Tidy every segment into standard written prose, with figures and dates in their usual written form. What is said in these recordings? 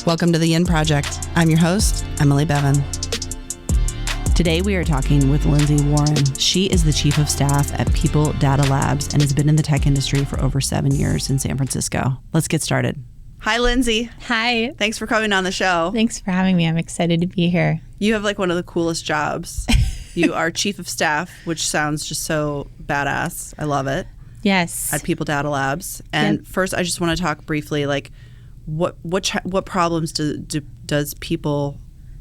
Welcome to The In Project. I'm your host, Emily Bevan. Today we are talking with Lindsay Warren. She is the Chief of Staff at People Data Labs and has been in the tech industry for over 7 years in San Francisco. Let's get started. Hi, Lindsay. Hi. Thanks for coming on the show. Thanks for having me. I'm excited to be here. You have like one of the coolest jobs. You are Chief of Staff, which sounds just so badass. I love it. Yes. At People Data Labs. And First, I just want to talk briefly, like, what problems does People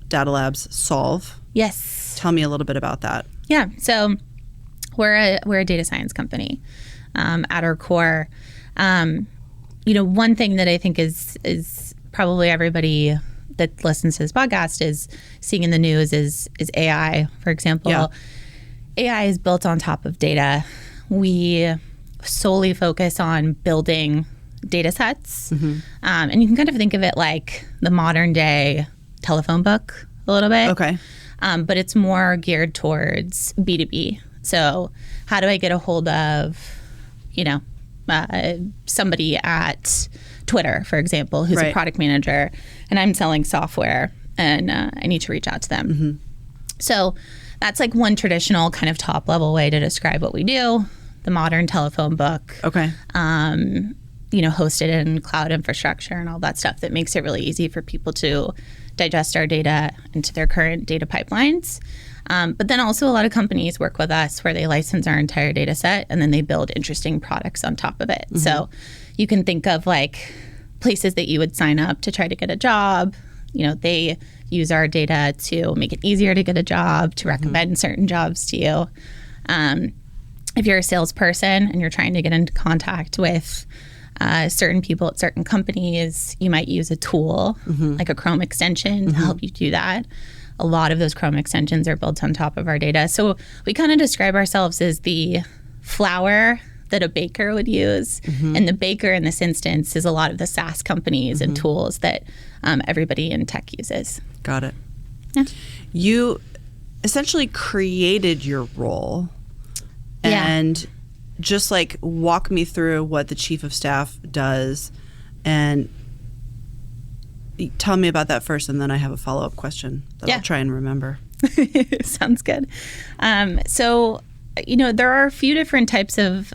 Data Labs solve? Yes. Tell me a little bit about that. Yeah. So we're a data science company at our core. One thing that I think is probably everybody that listens to this podcast is seeing in the news is AI, for example. Yeah. AI is built on top of data. We solely focus on building data sets. Mm-hmm. And you can kind of think of it like the modern day telephone book a little bit. Okay. But it's more geared towards B2B. So how do I get a hold of, somebody at Twitter, for example, who's a product manager, and I'm selling software and I need to reach out to them. Mm-hmm. So that's like one traditional kind of top level way to describe what we do, the modern telephone book. Okay. Hosted in cloud infrastructure and all that stuff that makes it really easy for people to digest our data into their current data pipelines. But then also a lot of companies work with us where they license our entire data set and then they build interesting products on top of it. Mm-hmm. So you can think of like places that you would sign up to try to get a job. They use our data to make it easier to get a job, to recommend certain jobs to you. If you're a salesperson and you're trying to get into contact with certain people at certain companies, you might use a tool like a Chrome extension to help you do that. A lot of those Chrome extensions are built on top of our data. So we kind of describe ourselves as the flour that a baker would use. And the baker in this instance is a lot of the SaaS companies and tools that everybody in tech uses. Got it. Yeah. You essentially created your role and just like walk me through what the Chief of Staff does and tell me about that first, and then I have a follow-up question that I'll try and remember. Sounds good. So, there are a few different types of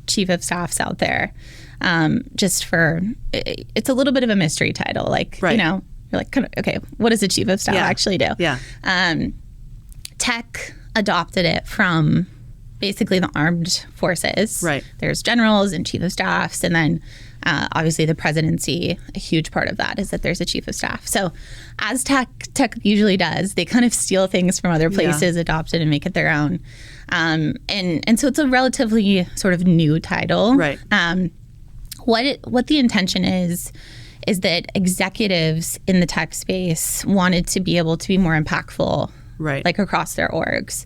Chief of Staffs out there. It's a little bit of a mystery title. Like, you're like, okay, what does a Chief of Staff actually do? Yeah. Tech adopted it from basically the armed forces. Right. There's generals and chief of staffs, and then obviously the presidency. A huge part of that is that there's a chief of staff. So as tech usually does, they kind of steal things from other places, adopt it, and make it their own. And so it's a relatively sort of new title. Right. What the intention is that executives in the tech space wanted to be able to be more impactful, like across their orgs.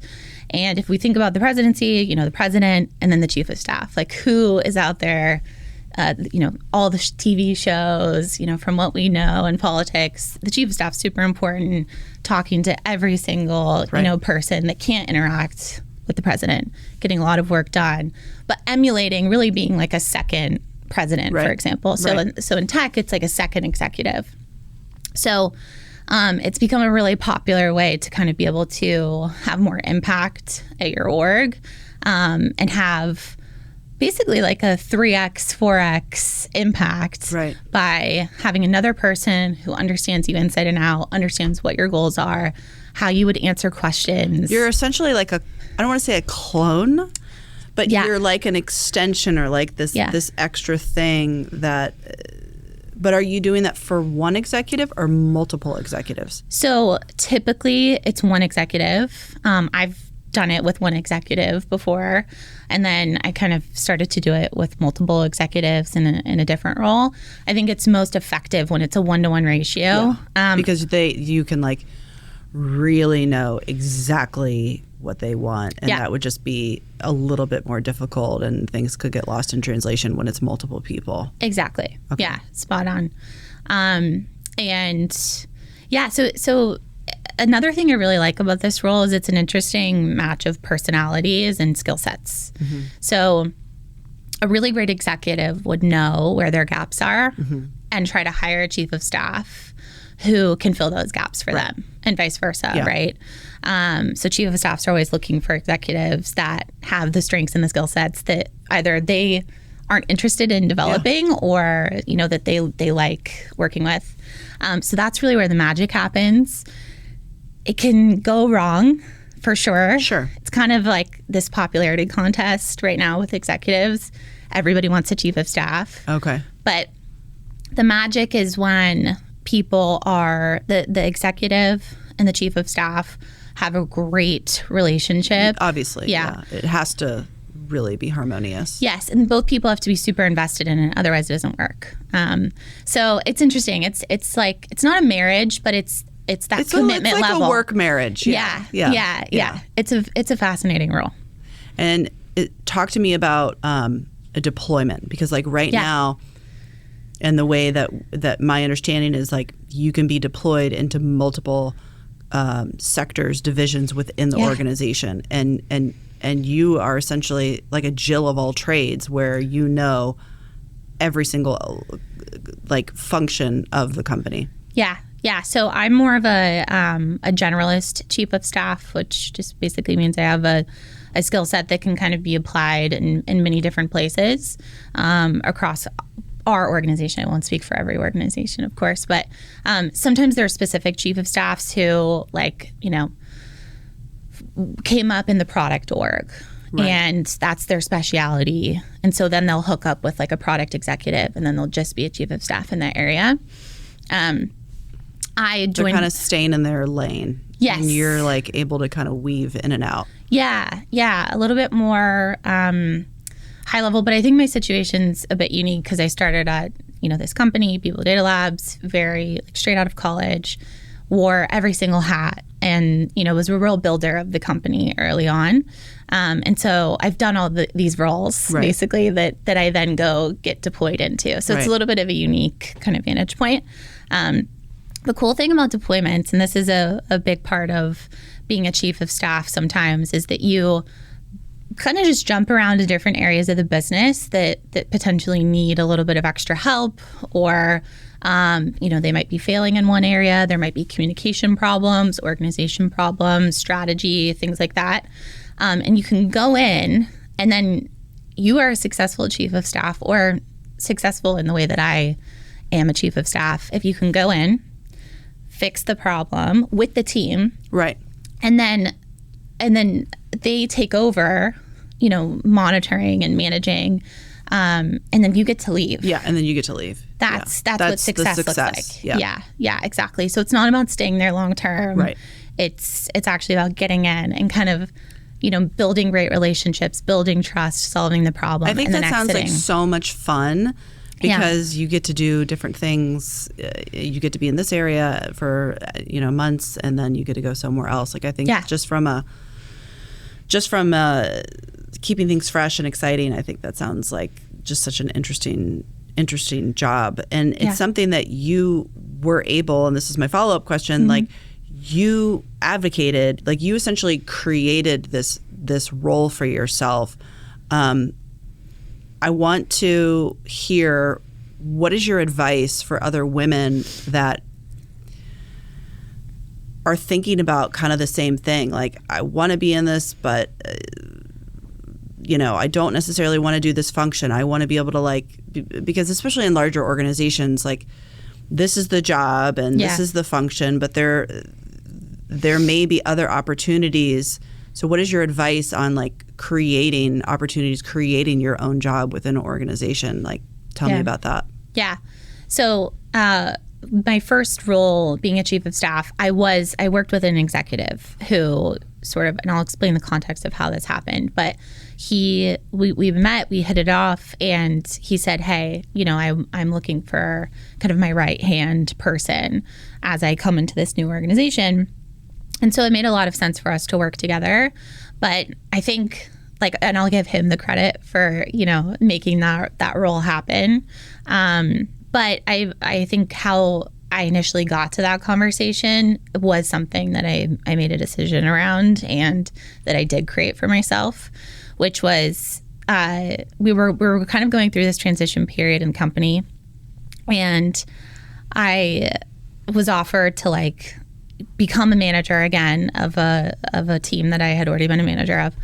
And if we think about the presidency, the president and then the chief of staff, like who is out there, all the TV shows, from what we know in politics, the chief of staff is super important, talking to every single, person that can't interact with the president, getting a lot of work done, but emulating really being like a second president, for example. So in tech, it's like a second executive. So it's become a really popular way to kind of be able to have more impact at your org and have basically like a 3x, 4x impact by having another person who understands you inside and out, understands what your goals are, how you would answer questions. You're essentially like I don't want to say a clone, but you're like an extension or like this extra thing that... But are you doing that for one executive or multiple executives? So typically it's one executive. I've done it with one executive before, and then I kind of started to do it with multiple executives in a different role. I think it's most effective when it's a 1-to-1 ratio. Because you can like really know exactly what they want, and that would just be a little bit more difficult, and things could get lost in translation when it's multiple people. Exactly. Okay. Yeah, spot on. So another thing I really like about this role is it's an interesting match of personalities and skill sets. Mm-hmm. So a really great executive would know where their gaps are and try to hire a chief of staff who can fill those gaps for them, and vice versa, right? So chief of staffs are always looking for executives that have the strengths and the skill sets that either they aren't interested in developing or, that they like working with. So that's really where the magic happens. It can go wrong, for sure. Sure. It's kind of like this popularity contest right now with executives. Everybody wants a chief of staff. Okay. But the magic is when people are, the executive and the chief of staff have a great relationship. Obviously. Yeah. It has to really be harmonious. Yes. And both people have to be super invested in it. Otherwise it doesn't work. So it's interesting. It's like, it's not a marriage, but it's that commitment it's like level. A work marriage. Yeah. It's a fascinating role. And talk to me about a deployment, because like right now, and the way that my understanding is, like, you can be deployed into multiple sectors, divisions within the organization, and you are essentially like a Jill of all trades, where every single like function of the company. Yeah. So I'm more of a generalist chief of staff, which just basically means I have a skill set that can kind of be applied in many different places across our organization. I won't speak for every organization, of course, but sometimes there are specific chief of staffs who, like, came up in the product org. Right. And that's their speciality. And so then they'll hook up with like a product executive, and then they'll just be a chief of staff in that area. They're kind of staying in their lane. Yes. And you're like able to kind of weave in and out. Yeah. A little bit more high level, but I think my situation's a bit unique because I started at, this company, People Data Labs, very like straight out of college, wore every single hat, and, was a real builder of the company early on. And so I've done all these roles, basically, that I then go get deployed into. So it's a little bit of a unique kind of vantage point. The cool thing about deployments, and this is a big part of being a chief of staff sometimes, is that you kind of just jump around to different areas of the business that potentially need a little bit of extra help, or they might be failing in one area. There might be communication problems, organization problems, strategy, things like that. And you can go in, and then you are a successful chief of staff, or successful in the way that I am a chief of staff, if you can go in, fix the problem with the team. Right. And then they take over, monitoring and managing. And then you get to leave. Yeah, and then you get to leave. That's what success looks like. Yeah, exactly. So it's not about staying there long term. Right. It's actually about getting in and kind of, building great relationships, building trust, solving the problem. I think that sounds like so much fun, because you get to do different things. You get to be in this area for months, and then you get to go somewhere else. Like, I think just from keeping things fresh and exciting, I think that sounds like just such an interesting job. And it's something that you were able, and this is my follow-up question, like, you advocated, like, you essentially created this role for yourself. I want to hear, what is your advice for other women that are thinking about kind of the same thing? Like, I want to be in this, but I don't necessarily want to do this function. I want to be able to, because especially in larger organizations, like, this is the job and this is the function, but there may be other opportunities. So what is your advice on, like, creating opportunities, creating your own job within an organization? Like, tell me about that. Yeah. So my first role being a chief of staff, I worked with an executive who sort of, and I'll explain the context of how this happened, but we met, we hit it off, and he said, hey, I'm looking for kind of my right hand person as I come into this new organization. And so it made a lot of sense for us to work together. But I think, and I'll give him the credit for, making that role happen. But I think how I initially got to that conversation was something that I made a decision around, and that I did create for myself, which was we were kind of going through this transition period in the company. And I was offered to like become a manager again of a team that I had already been a manager of,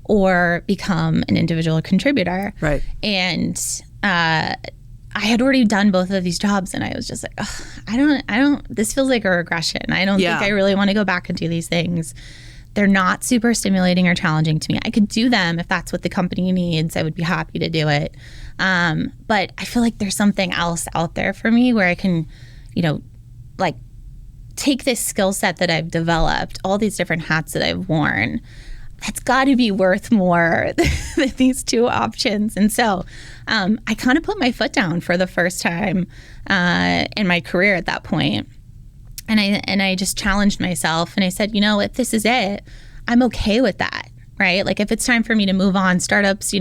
or become an individual contributor. Right. And I had already done both of these jobs, and I was just like, I don't, this feels like a regression. I don't think I really want to go back and do these things. They're not super stimulating or challenging to me. I could do them if that's what the company needs. I would be happy to do it. But I feel like there's something else out there for me where I can, like take this skill set that I've developed, all these different hats that I've worn. That's got to be worth more than these two options. And so I kind of put my foot down for the first time in my career at that point. And I just challenged myself, and I said, if this is it, I'm okay with that, right? Like if it's time for me to move on, startups,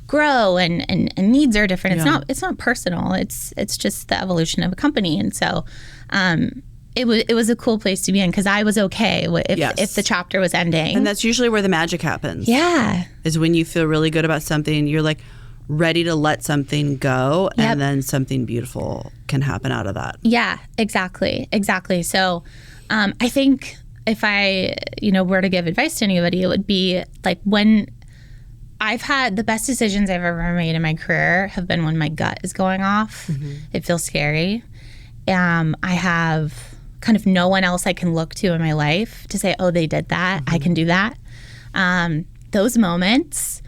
grow and needs are different. It's not personal. It's just the evolution of a company. And so it was a cool place to be in, because I was okay if the chapter was ending. And that's usually where the magic happens. Yeah. Is when you feel really good about something, you're like ready to let something go, and then something beautiful can happen out of that. Yeah, exactly. So I think if I, were to give advice to anybody, it would be like, when I've had the best decisions I've ever made in my career have been when my gut is going off. Mm-hmm. It feels scary. I have kind of no one else I can look to in my life to say, oh, they did that. Mm-hmm. I can do that. Those moments,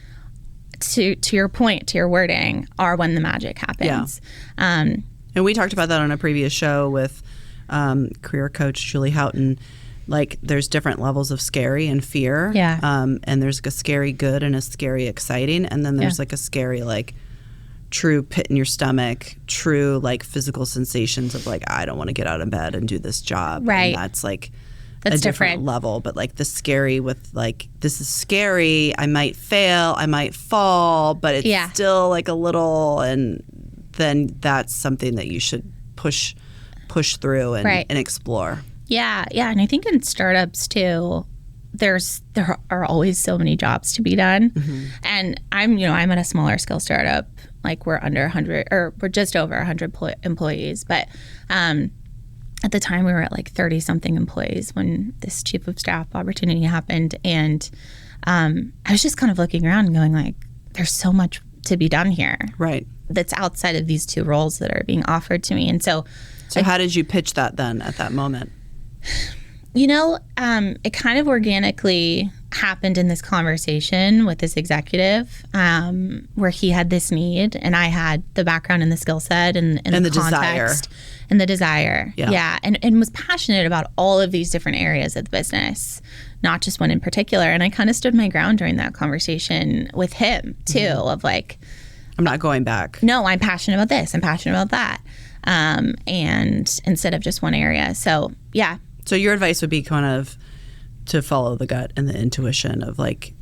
to your point, to your wording, are when the magic happens. Yeah. And we talked about that on a previous show with career coach Julie Houghton. Like, there's different levels of scary and fear. Yeah. And there's like a scary good and a scary exciting. And then there's like a scary, like, true pit in your stomach, true like physical sensations of like, I don't want to get out of bed and do this job. Right. And that's like a different level. But like the scary with like, this is scary, I might fail, I might fall, but it's still like a little, and then that's something that you should push through and explore. Yeah. And I think in startups too, there are always so many jobs to be done. Mm-hmm. And I'm at a smaller scale startup. Like we're under 100, or we're just over 100 employees. But at the time we were at like 30 something employees when this chief of staff opportunity happened. And I was just kind of looking around and going like, there's so much to be done here. Right. That's outside of these two roles that are being offered to me. And so how did you pitch that then at that moment? It kind of organically happened in this conversation with this executive where he had this need and I had the background and the skill set and the context and the desire. Yeah. And was passionate about all of these different areas of the business, not just one in particular. And I kind of stood my ground during that conversation with him too, of like, I'm not going back. No, I'm passionate about this. I'm passionate about that. And instead of just one area. So, yeah. So your advice would be kind of to follow the gut and the intuition of like,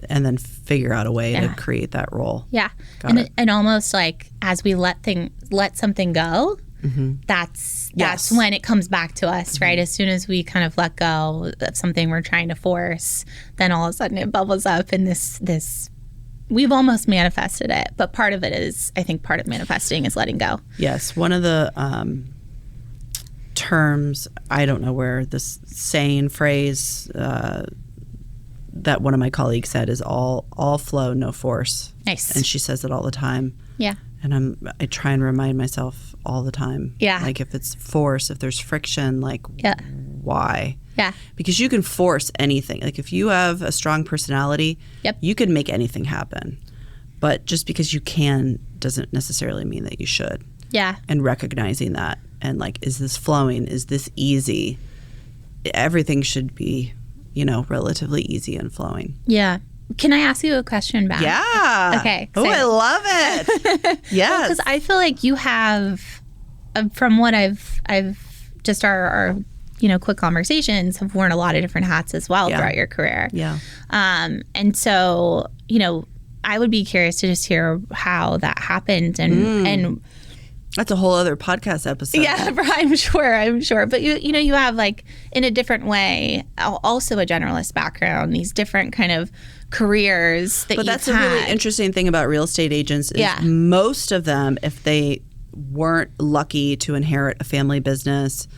and then figure out a way to create that role. Yeah. And almost like as we let something go, mm-hmm. that's when it comes back to us, right? Mm-hmm. As soon as we kind of let go of something we're trying to force, then all of a sudden it bubbles up in this we've almost manifested it. But part of it is, I think part of manifesting is letting go. Yes. One of the terms, I don't know where this saying, phrase that one of my colleagues said is all flow, no force. Nice. And she says it all the time. Yeah. And I try and remind myself all the time. Yeah. Like if it's force, if there's friction, like why? Yeah. Because you can force anything. Like if you have a strong personality, you can make anything happen. But just because you can doesn't necessarily mean that you should. Yeah. And recognizing that. And like, is this flowing? Is this easy? Everything should be, relatively easy and flowing. Yeah. Can I ask you a question back? Yeah. Okay. Oh, I love it. Yes. Because I feel like you have, from what I've just our quick conversations, have worn a lot of different hats as well throughout your career. Yeah. And so, I would be curious to just hear how that happened and that's a whole other podcast episode. Yeah, I'm sure. But you have like in a different way, also a generalist background, these different kind of careers that But that's a really interesting thing about real estate agents is most of them, if they weren't lucky to inherit a family business.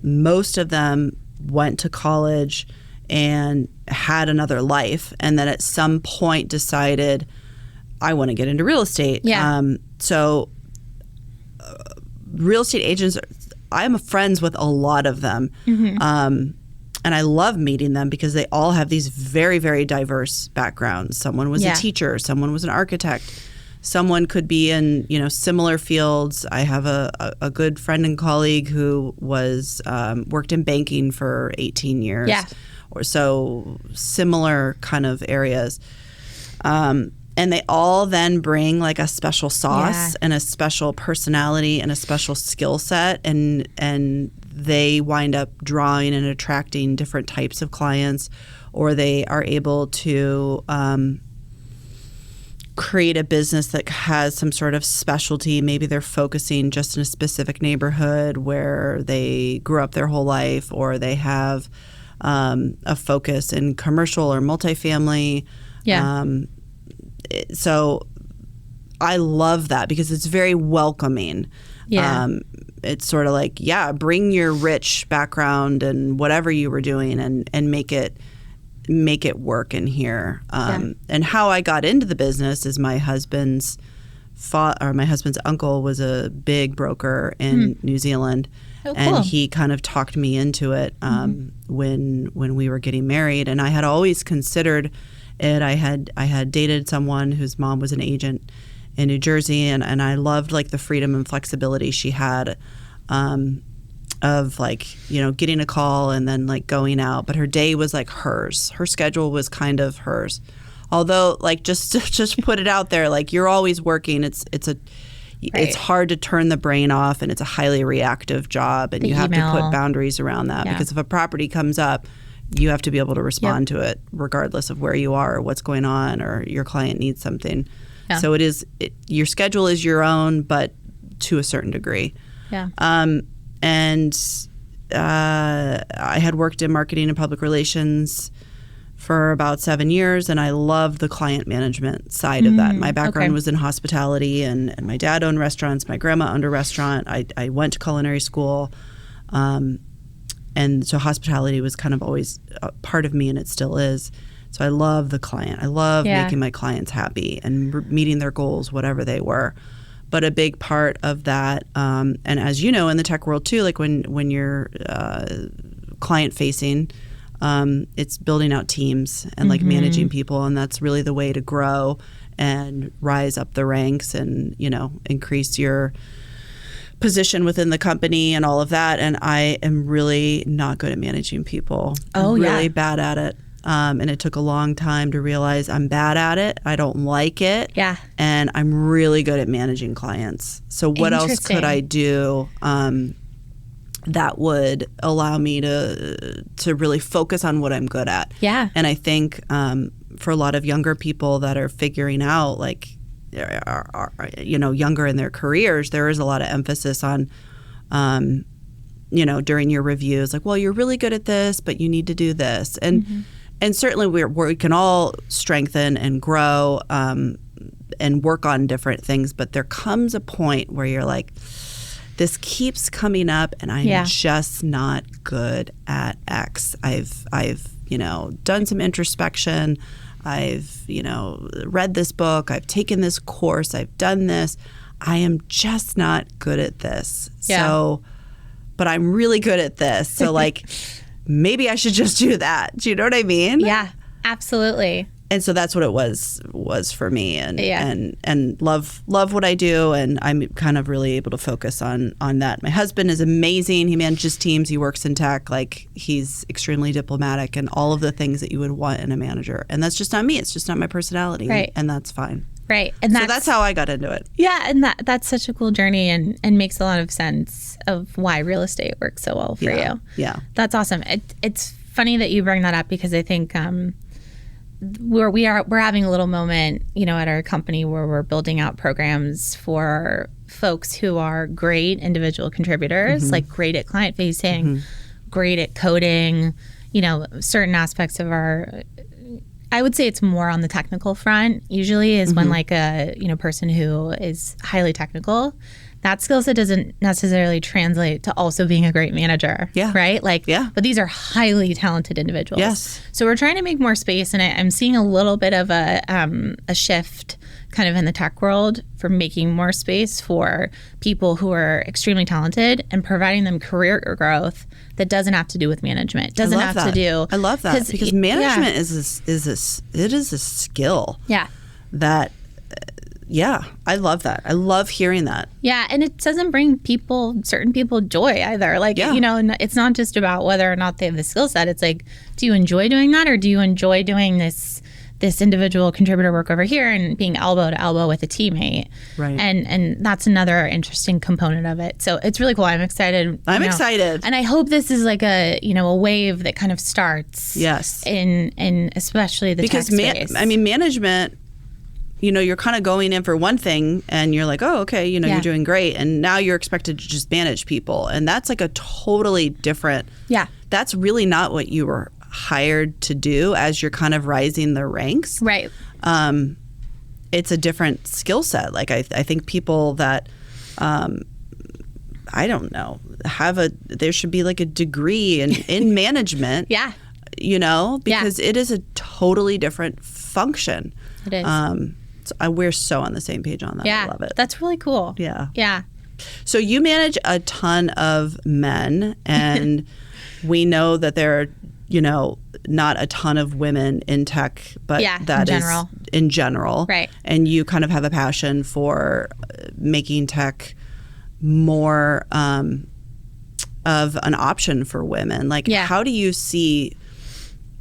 Most of them went to college and had another life, and then at some point decided, I want to get into real estate. So real estate agents, I'm friends with a lot of them. And I love meeting them because they all have these very, very diverse backgrounds. Someone was a teacher, someone was an architect, someone could be in, similar fields. I have a good friend and colleague who was worked in banking for 18 years or so, similar kind of areas. And they all then bring like a special sauce and a special personality and a special skill set, and they wind up drawing and attracting different types of clients, or they are able to create a business that has some sort of specialty. Maybe they're focusing just in a specific neighborhood where they grew up their whole life, or they have a focus in commercial or multifamily. So I love that because it's very welcoming. It's sort of like, bring your rich background and whatever you were doing and make it work in here. And how I got into the business is my husband's uncle was a big broker in New Zealand. Oh, cool. And he kind of talked me into it when we were getting married. And I had always considered it. I had dated someone whose mom was an agent in New Jersey, and I loved like the freedom and flexibility she had of like, getting a call and then like going out. But her day was like hers. Her schedule was kind of hers. Although like just put it out there, like you're always working. It's hard to turn the brain off, and it's a highly reactive job, and you have to put boundaries around that because if a property comes up, you have to be able to respond to it regardless of where you are or what's going on or your client needs something. So your schedule is your own, but to a certain degree. And I had worked in marketing and public relations for about 7 years, and I love the client management side of that. My background was in hospitality, and my dad owned restaurants. My grandma owned a restaurant. I went to culinary school. And so hospitality was kind of always a part of me, and it still is. So I love the client. I love making my clients happy and meeting their goals, whatever they were. But a big part of that, and as you know, in the tech world too, like when you're client facing, it's building out teams and like managing people, and that's really the way to grow and rise up the ranks and increase your position within the company and all of that. And I am really not good at managing people. I'm really bad at it. And it took a long time to realize I'm bad at it. I don't like it. And I'm really good at managing clients. So what else could I do that would allow me to really focus on what I'm good at? And I think for a lot of younger people that are figuring out, like, are younger in their careers, there is a lot of emphasis on, during your reviews, like, well, you're really good at this, but you need to do this. And certainly we can all strengthen and grow and work on different things, but there comes a point where you're like, this keeps coming up and I'm just not good at X. I've done some introspection. I've, read this book. I've taken this course. I've done this. I am just not good at this. So, but I'm really good at this. So like, maybe I should just do that. Do you know what I mean? Yeah, absolutely. And so that's what it was for me, and love what I do, and I'm kind of really able to focus on that. My husband is amazing. He manages teams. He works in tech. Like, he's extremely diplomatic and all of the things that you would want in a manager. And that's just not me. It's just not my personality. Right. And that's fine. Right. And so that's how I got into it. Yeah, and that's such a cool journey and makes a lot of sense of why real estate works so well for you. Yeah. That's awesome. It's funny that you bring that up because I think we're having a little moment, at our company where we're building out programs for folks who are great individual contributors, like great at client facing, great at coding, certain aspects of our I would say it's more on the technical front. Usually is when like a person who is highly technical, that skill set doesn't necessarily translate to also being a great manager. Yeah. Right. Like. Yeah. But these are highly talented individuals. Yes. So we're trying to make more space, and I'm seeing a little bit of a shift kind of in the tech world for making more space for people who are extremely talented and providing them career growth that doesn't have to do with management. Doesn't have to do. I love that because management is a skill. Yeah. That. Yeah, I love that. I love hearing that. Yeah, and it doesn't bring certain people joy either. Like, it's not just about whether or not they have the skill set. It's like, do you enjoy doing that, or do you enjoy doing this individual contributor work over here and being elbow to elbow with a teammate? Right. And that's another interesting component of it. So it's really cool. I'm excited. I'm excited. And I hope this is like a wave that kind of starts. Yes. In especially the tech space. Management, you're kind of going in for one thing and you're like, oh, okay, you're doing great. And now you're expected to just manage people. And that's like a totally different. Yeah. That's really not what you were hired to do as you're kind of rising the ranks. Right. It's a different skill set. Like I think people that, I don't know, there should be like a degree in management. Yeah. Because it is a totally different function. It is. We're so on the same page on that. Yeah, I love it. That's really cool. Yeah. Yeah. So you manage a ton of men, and we know that there are, not a ton of women in tech, but that is in general. Right. And you kind of have a passion for making tech more of an option for women. Like, how do you see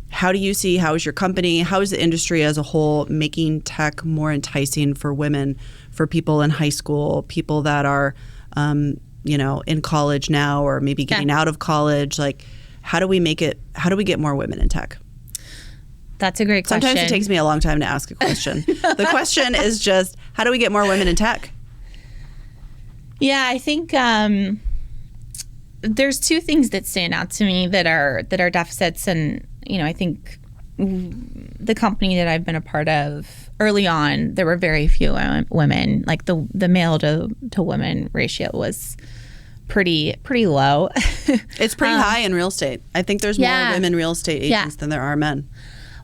how is your company, how is the industry as a whole making tech more enticing for women, for people in high school, people that are, in college now, or maybe getting out of college? Like, how do we get more women in tech? That's a great question. Sometimes it takes me a long time to ask a question. The question is just, how do we get more women in tech? Yeah, I think there's two things that stand out to me that are deficits, and I think the company that I've been a part of early on, there were very few women. Like the male to women ratio was pretty low. It's pretty high in real estate. I think there's more women real estate agents than there are men.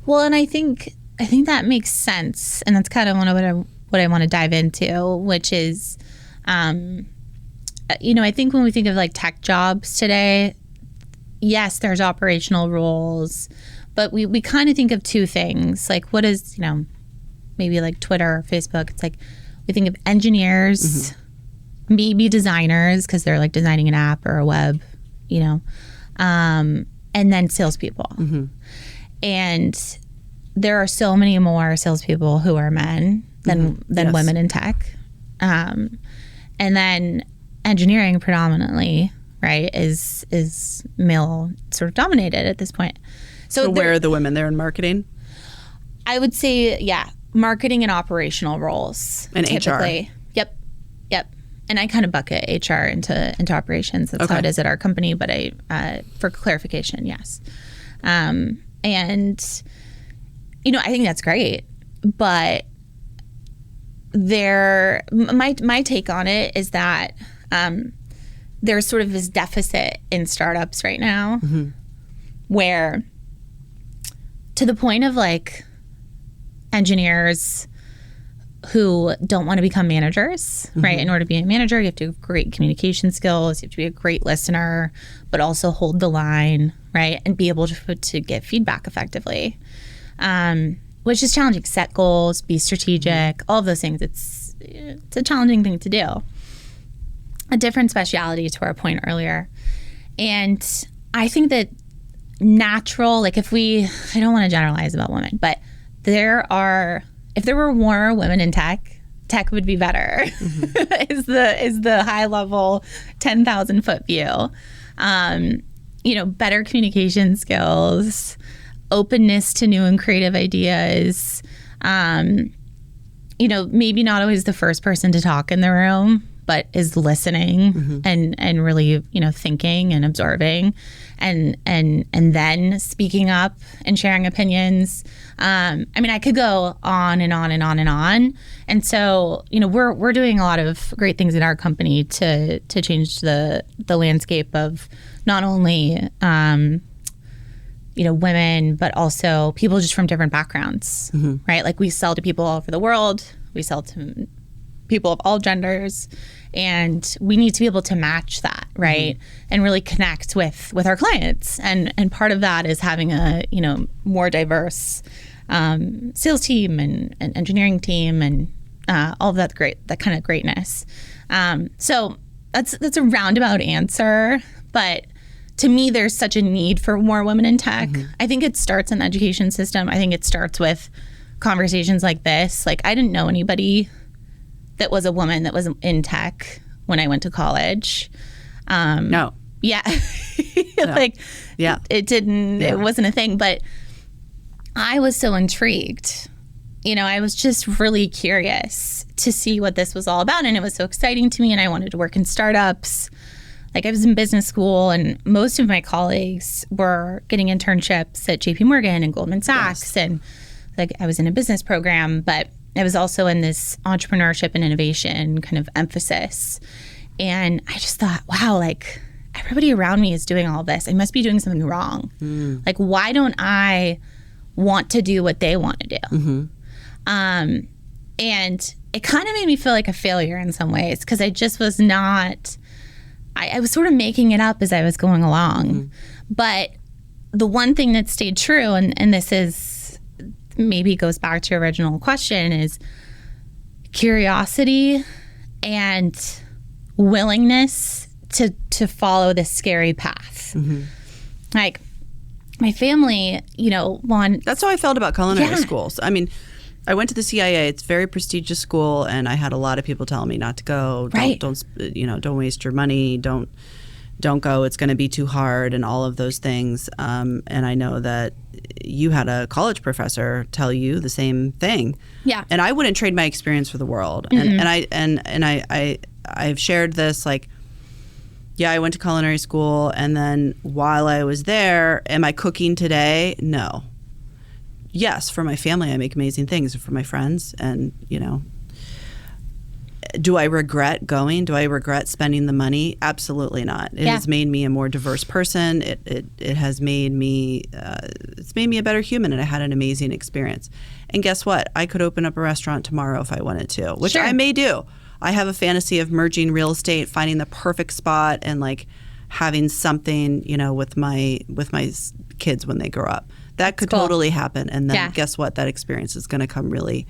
Well, and I think that makes sense, and that's kind of what I want to dive into, which is, I think when we think of like tech jobs today, yes, there's operational roles, but we kind of think of two things. Like, what is, maybe like Twitter or Facebook. It's like we think of engineers, maybe designers, because they're like designing an app or a web, and then salespeople. And there are so many more salespeople who are men than women in tech. And then engineering predominantly, right, is male sort of dominated at this point. So where are the women? They're in marketing? I would say, marketing and operational roles. And typically. HR. Yep. And I kind of bucket HR into operations. That's how it is at our company. But for clarification, yes. And I think that's great. But my take on it is that there's sort of this deficit in startups right now, where, to the point of like engineers who don't want to become managers, right? In order to be a manager, you have to have great communication skills, you have to be a great listener, but also hold the line, right? And be able to get feedback effectively, which is challenging. Set goals, be strategic, all of those things. It's a challenging thing to do. A different speciality, to our point earlier. And I think that natural, like I don't want to generalize about women, but if there were more women in tech would be better, is the high level 10,000 foot view. Better communication skills, openness to new and creative ideas, maybe not always the first person to talk in the room, but is listening and really, thinking and absorbing and then speaking up and sharing opinions. I could go on and on and on and on. And so, we're doing a lot of great things in our company to change the landscape of not only, women, but also people just from different backgrounds, right? Like we sell to people all over the world. We sell to people of all genders, and we need to be able to match that, right? And really connect with our clients. And part of that is having a, more diverse sales team and engineering team and all of that kind of greatness. So that's a roundabout answer, but to me, there's such a need for more women in tech. I think it starts in the education system. I think it starts with conversations like this. Like, I didn't know anybody that was a woman that was in tech when I went to college. No. Yeah. No. It didn't, it wasn't a thing, but I was so intrigued. I was just really curious to see what this was all about. And it was so exciting to me. And I wanted to work in startups. Like, I was in business school, and most of my colleagues were getting internships at JP Morgan and Goldman Sachs. And I was in a business program, but I was also in this entrepreneurship and innovation kind of emphasis. And I just thought, wow, everybody around me is doing all this. I must be doing something wrong. Like, why don't I want to do what they want to do? And it kind of made me feel like a failure in some ways, because I just was not... I was sort of making it up as I was going along. But the one thing that stayed true, and this is maybe goes back to your original question, is curiosity and willingness to follow this scary path. Like, my family, That's how I felt about culinary schools. I went to the CIA. It's a very prestigious school, and I had a lot of people telling me not to go. Right. Don't waste your money. Don't go. It's going to be too hard, and all of those things. And I know that you had a college professor tell you the same thing. Yeah. And I wouldn't trade my experience for the world. And I've shared this, like, yeah, I went to culinary school, and then while I was there, am I cooking today? No. Yes, for my family, I make amazing things, for my friends. And, do I regret going? Do I regret spending the money? Absolutely not. It has made me a more diverse person. It has made me, it's made me a better human, and I had an amazing experience. And guess what? I could open up a restaurant tomorrow if I wanted to, which I may do. I have a fantasy of merging real estate, finding the perfect spot, and having something, with my kids when they grow up. That could totally happen. And then guess what? That experience is going to come really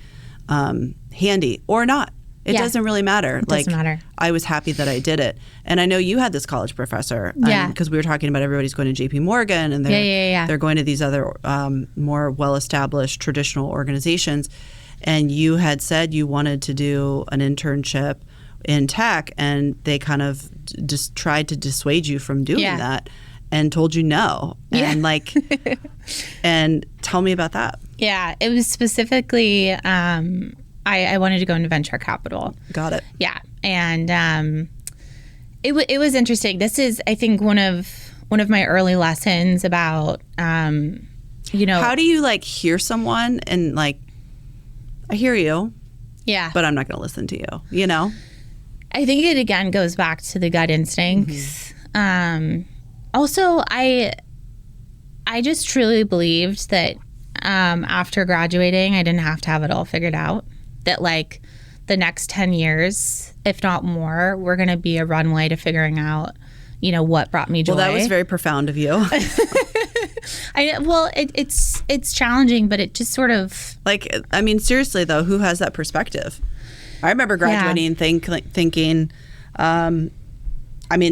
handy or not. It doesn't really matter. It doesn't matter. I was happy that I did it. And I know you had this college professor. Because we were talking about everybody's going to JP Morgan, and they're going to these other more well-established traditional organizations. And you had said you wanted to do an internship in tech, and they kind of just tried to dissuade you from doing that. And told you no. And and tell me about that. Yeah, it was specifically, I wanted to go into venture capital. Got it. Yeah. And it was interesting. This is, I think, one of my early lessons about, how do you hear someone and I hear you. Yeah. But I'm not going to listen to you, I think it again goes back to the gut instincts. Also, I just truly believed that after graduating, I didn't have to have it all figured out. That the next 10 years, if not more, we're going to be a runway to figuring out, what brought me joy. Well, that was very profound of you. It's challenging, but it just sort of... seriously, though, who has that perspective? I remember graduating and thinking...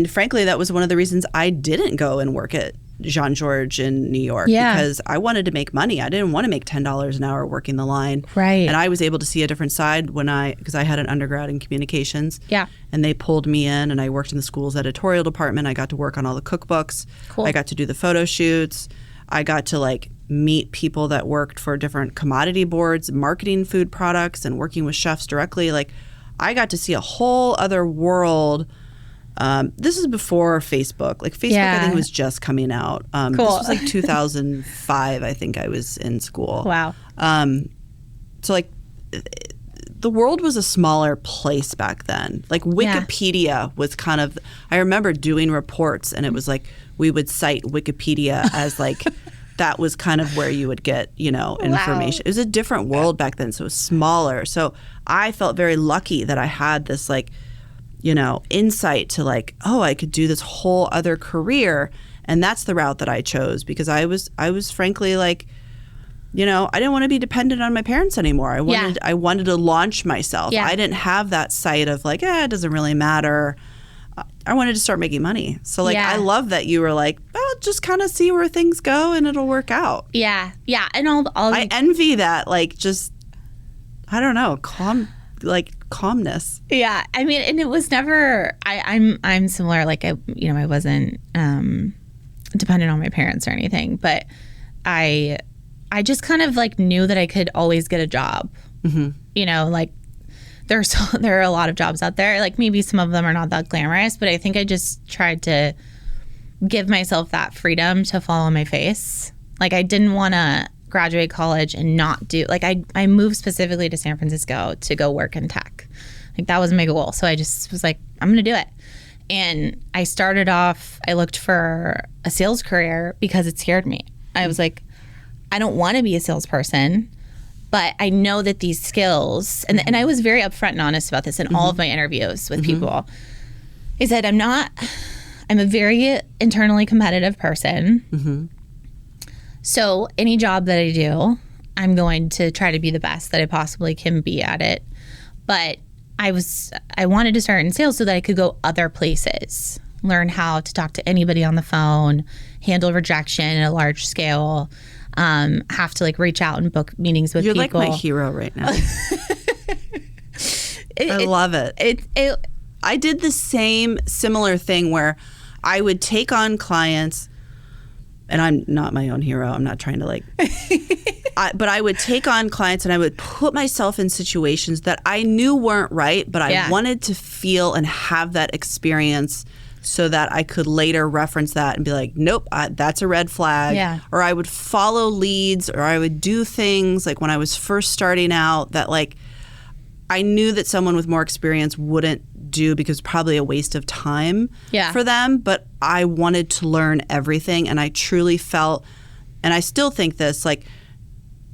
frankly, that was one of the reasons I didn't go and work at Jean-Georges in New York, because I wanted to make money. I didn't want to make $10 an hour working the line. Right. And I was able to see a different side because I had an undergrad in communications. Yeah. And they pulled me in, and I worked in the school's editorial department. I got to work on all the cookbooks. Cool. I got to do the photo shoots. I got to meet people that worked for different commodity boards, marketing food products, and working with chefs directly. I got to see a whole other world. This is before Facebook. Like Facebook, I think was just coming out. Cool. This was like 2005. I think I was in school. Wow. So like the world was a smaller place back then. Like Wikipedia was kind of, I remember doing reports and it was like we would cite Wikipedia as like that was kind of where you would get, information. It was a different world back then, so it was smaller. So I felt very lucky that I had this like, insight to like, oh, I could do this whole other career. And that's the route that I chose because I was frankly like, I didn't want to be dependent on my parents anymore. I wanted to launch myself. I didn't have that sight of like, it doesn't really matter. I wanted to start making money. So like, I love that you were like, well, just kind of see where things go and it'll work out. Yeah. Yeah. And I envy that. Like, just, I don't know, calmness. Yeah. I mean, and it was never, I'm similar. Like I wasn't, dependent on my parents or anything, but I just kind of like knew that I could always get a job. Mm-hmm. Like there are a lot of jobs out there. Like maybe some of them are not that glamorous, but I think I just tried to give myself that freedom to follow my face. Like I didn't want to graduate college and not do, like I moved specifically to San Francisco to go work in tech. Like that was my goal. So I just was like, I'm going to do it. And I started off, I looked for a sales career because it scared me. I was like, I don't want to be a salesperson, but I know that these skills, and I was very upfront and honest about this in all of my interviews with people, is that I'm a very internally competitive person. So any job that I do, I'm going to try to be the best that I possibly can be at it. But I wanted to start in sales so that I could go other places, learn how to talk to anybody on the phone, handle rejection at a large scale, have to like reach out and book meetings with people. You're like my hero right now. I love it. I did the similar thing where I would take on clients, and I'm not my own hero. I'm not trying to like, but I would take on clients and I would put myself in situations that I knew weren't right, but I wanted to feel and have that experience so that I could later reference that and be like, nope, that's a red flag. Yeah. Or I would follow leads, or I would do things like when I was first starting out that like I knew that someone with more experience wouldn't do because it's probably a waste of time for them. But I wanted to learn everything, and I truly felt, and I still think this, like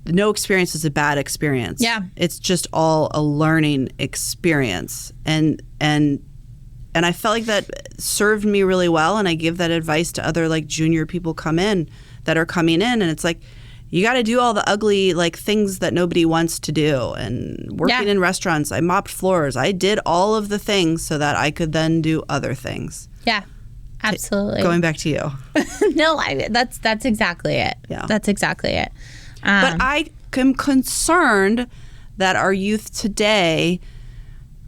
no experience is a bad experience. Yeah. It's just all a learning experience. And I felt like that served me really well, and I give that advice to other like junior people that are coming in, and it's like you got to do all the ugly like things that nobody wants to do. And working in restaurants, I mopped floors. I did all of the things so that I could then do other things. Yeah, absolutely. Going back to you. No, that's exactly it. Yeah, that's exactly it. But I am concerned that our youth today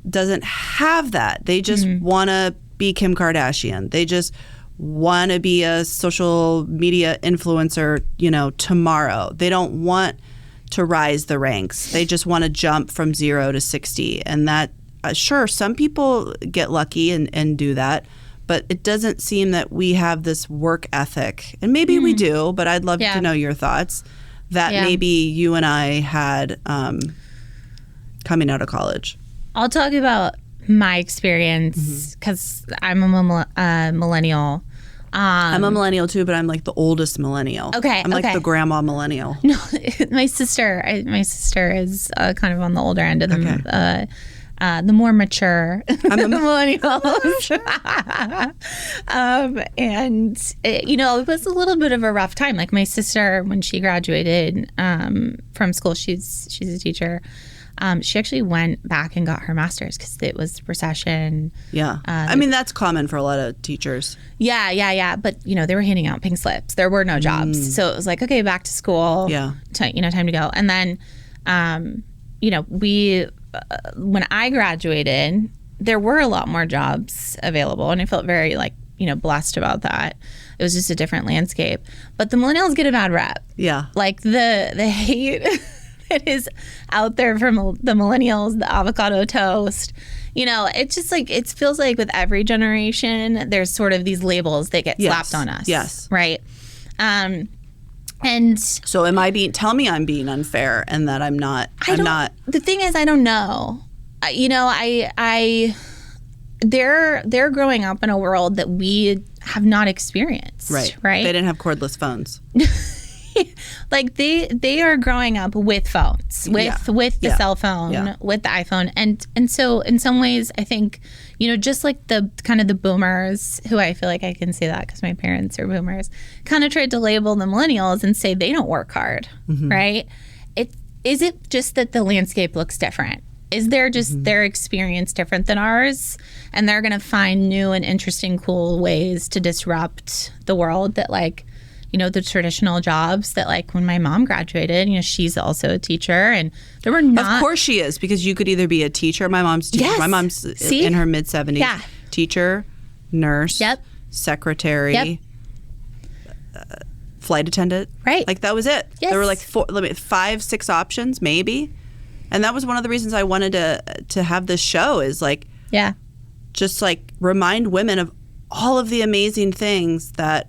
doesn't have that. They just want to be Kim Kardashian. They just want to be a social media influencer, tomorrow. They don't want to rise the ranks. They just want to jump from 0 to 60. And that, sure, some people get lucky and do that, but it doesn't seem that we have this work ethic. And maybe we do, but I'd love to know your thoughts that maybe you and I had coming out of college. I'll talk about my experience because I'm a millennial. I'm a millennial too, but I'm like the oldest millennial. Okay, I'm like the grandma millennial. No, my sister is kind of on the older end of the more mature millennials. And it was a little bit of a rough time. Like my sister, when she graduated from school, she's a teacher. She actually went back and got her master's because it was recession. Yeah. I mean, that's common for a lot of teachers. Yeah. But, they were handing out pink slips. There were no jobs. So it was like, okay, back to school. Yeah. Time to go. And then, when I graduated, there were a lot more jobs available. And I felt very blessed about that. It was just a different landscape. But the millennials get a bad rep. Yeah. Like the hate... it is out there from the millennials, the avocado toast. It's just like, it feels like with every generation, there's sort of these labels that get slapped on us. Yes. Right. And so tell me I'm being unfair and that I'm not. The thing is, I don't know. They're growing up in a world that we have not experienced. Right. They didn't have cordless phones. Like they are growing up with phones, with the cell phone, with the iPhone. And so in some ways, I think, just like the kind of the boomers, who I feel like I can say that because my parents are boomers, kind of tried to label the millennials and say they don't work hard, right? Is it just that the landscape looks different? Is there just their experience different than ours? And they're going to find new and interesting, cool ways to disrupt the world that, like, the traditional jobs that, like, when my mom graduated, she's also a teacher, and there were not. Of course she is, because you could either be a teacher. My mom's teacher. Yes. My mom's in her mid-70s. Yeah. Teacher, nurse, secretary, flight attendant. Right. Like, that was it. Yes. There were like 5, 6 options, maybe. And that was one of the reasons I wanted to have this show, is like, just like remind women of all of the amazing things that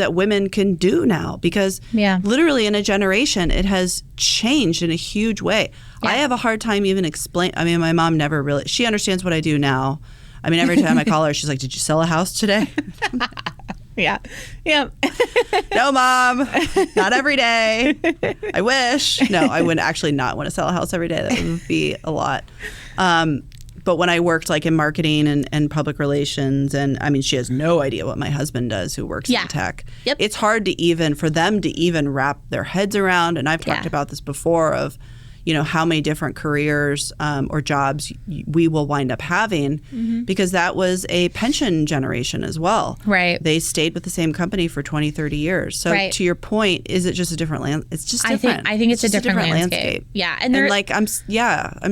women can do now, because literally in a generation it has changed in a huge way. I have a hard time even my mom never really, she understands what I do now. I mean, every time I call her, she's like, did you sell a house today? No, Mom, not every day. I wish. No, I would actually not want to sell a house every day. That would be a lot. But when I worked like in marketing and public relations, and I mean, she has no idea what my husband does, who works in tech. Yep. It's hard for them to even wrap their heads around. And I've talked about this before of, how many different careers or jobs we will wind up having, because that was a pension generation as well. Right. They stayed with the same company for 20, 30 years. So to your point, is it just a different land? It's just different. I think it's a different landscape. Yeah. And like, I'm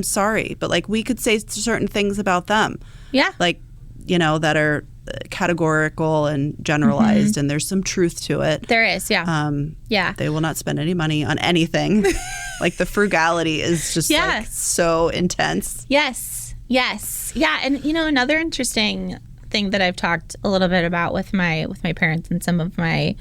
sorry, but like, we could say certain things about them. Yeah. Like, that are categorical and generalized, and there's some truth to it. There is, They will not spend any money on anything. Like, the frugality is just like so intense. Yes. Yeah. And another interesting thing that I've talked a little bit about with my parents and some of my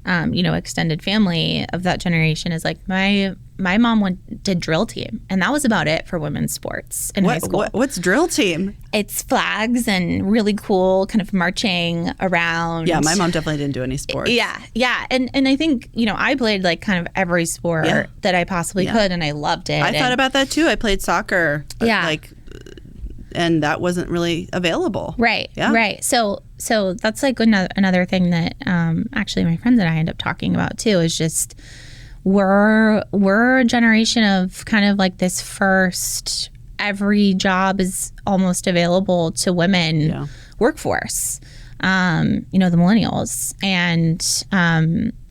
extended family of that generation is like my mom did drill team, and that was about it for women's sports in high school. What's drill team? It's flags and really cool kind of marching around. Yeah, my mom definitely didn't do any sports. Yeah. And I think, I played like kind of every sport that I possibly could, and I loved it. I thought about that too. I played soccer. And that wasn't really available. Right. Yeah. Right. So that's like another thing that actually my friends and I end up talking about too, is just we're a generation of kind of like this first every job is almost available to women workforce, the millennials. And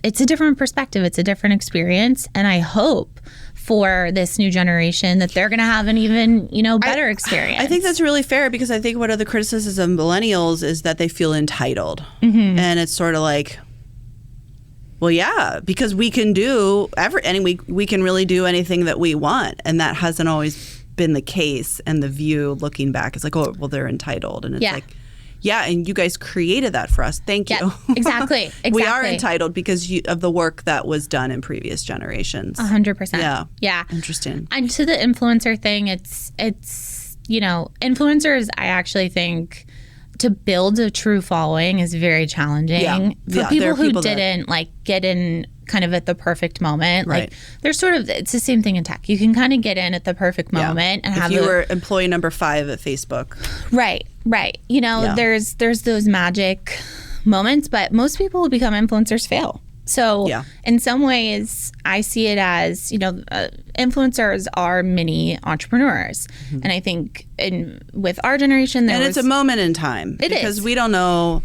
it's a different perspective. It's a different experience. And I hope for this new generation that they're going to have an even, better experience. I think that's really fair, because I think one of the criticisms of millennials is that they feel entitled. And it's sort of like, well, yeah, because we can do we can really do anything that we want. And that hasn't always been the case. And the view looking back is like, oh, well, they're entitled. And it's like, yeah, and you guys created that for us. Thank you. Yeah, exactly. We are entitled because of the work that was done in previous generations. 100%. Yeah. Interesting. And to the influencer thing, it's influencers, I actually think, to build a true following is very challenging. For people who didn't get in kind of at the perfect moment. Right. Like, there's it's the same thing in tech. You can kind of get in at the perfect moment and have. If you were employee number 5 at Facebook. Right. There's those magic moments, but most people who become influencers fail. So in some ways, I see it as, influencers are mini entrepreneurs. And I think with our generation, it's a moment in time. Because we don't know.